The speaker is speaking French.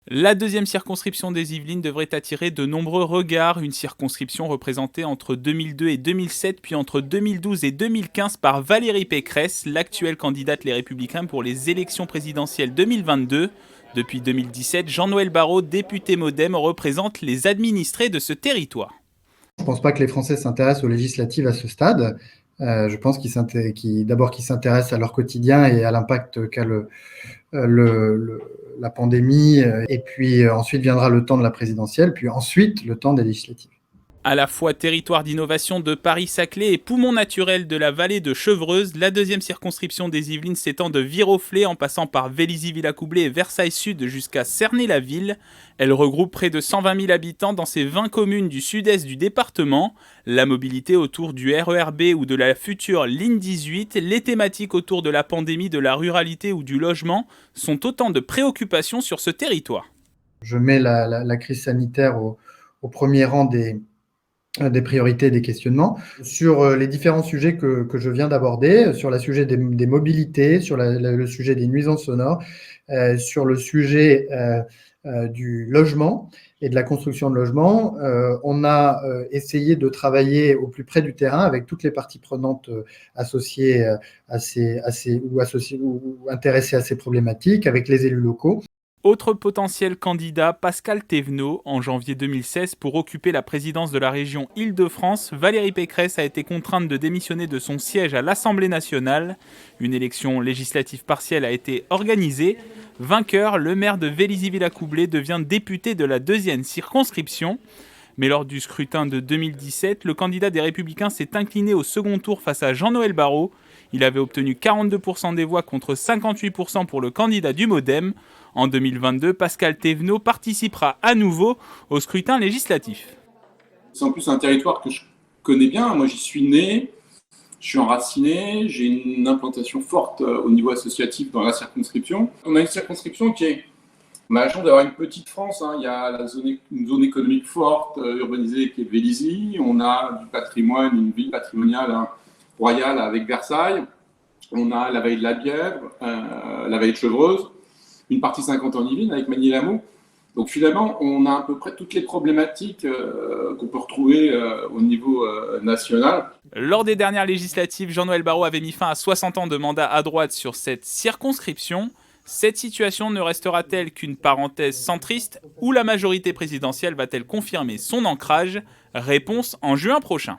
La deuxième circonscription des Yvelines devrait attirer de nombreux regards, une circonscription représentée entre 2002 et 2007, puis entre 2012 et 2015 par Valérie Pécresse, l'actuelle candidate Les Républicains pour les élections présidentielles 2022. Depuis 2017, Jean-Noël Barrot, député MoDem, représente les administrés de ce territoire. Je ne pense pas que les Français s'intéressent aux législatives à ce stade. Je pense d'abord qu'ils s'intéressent à leur quotidien et à l'impact qu'a la pandémie. Et puis ensuite viendra le temps de la présidentielle, puis ensuite le temps des législatives. À la fois territoire d'innovation de Paris-Saclay et poumon naturel de la vallée de Chevreuse, la deuxième circonscription des Yvelines s'étend de Viroflay en passant par Vélizy-Villacoublay et Versailles-Sud jusqu'à Cernay-la-Ville. Elle regroupe près de 120 000 habitants dans ces 20 communes du sud-est du département. La mobilité autour du RER B ou de la future ligne 18, les thématiques autour de la pandémie, de la ruralité ou du logement sont autant de préoccupations sur ce territoire. Je mets la crise sanitaire au premier rang des priorités et des questionnements. Sur les différents sujets que je viens d'aborder, sur le sujet des mobilités, sur le sujet des nuisances sonores, sur le sujet du logement et de la construction de logements, on a essayé de travailler au plus près du terrain avec toutes les parties prenantes associées ou intéressées à ces problématiques, avec les élus locaux. Autre potentiel candidat, Pascal Thévenot. En janvier 2016, pour occuper la présidence de la région Île-de-France, Valérie Pécresse a été contrainte de démissionner de son siège à l'Assemblée nationale. Une élection législative partielle a été organisée. Vainqueur, le maire de Vélizy-Villacoublay devient député de la deuxième circonscription. Mais lors du scrutin de 2017, le candidat des Républicains s'est incliné au second tour face à Jean-Noël Barrot. Il avait obtenu 42% des voix contre 58% pour le candidat du MoDem. En 2022, Pascal Thévenot participera à nouveau au scrutin législatif. C'est en plus un territoire que je connais bien. Moi, j'y suis né, je suis enraciné, j'ai une implantation forte au niveau associatif dans la circonscription. On a une circonscription qui est... On a la chance d'avoir une petite France. Il y a une zone économique forte, urbanisée, qui est Vélizy. On a du patrimoine, une ville patrimoniale royale avec Versailles. On a la vallée de la Bièvre, la vallée de Chevreuse, une partie 50 en Yvelines avec Magny-l'Hameau. Donc finalement, on a à peu près toutes les problématiques qu'on peut retrouver au niveau national. Lors des dernières législatives, Jean-Noël Barrot avait mis fin à 60 ans de mandat à droite sur cette circonscription. Cette situation ne restera-t-elle qu'une parenthèse centriste ou la majorité présidentielle va-t-elle confirmer son ancrage ? Réponse en juin prochain.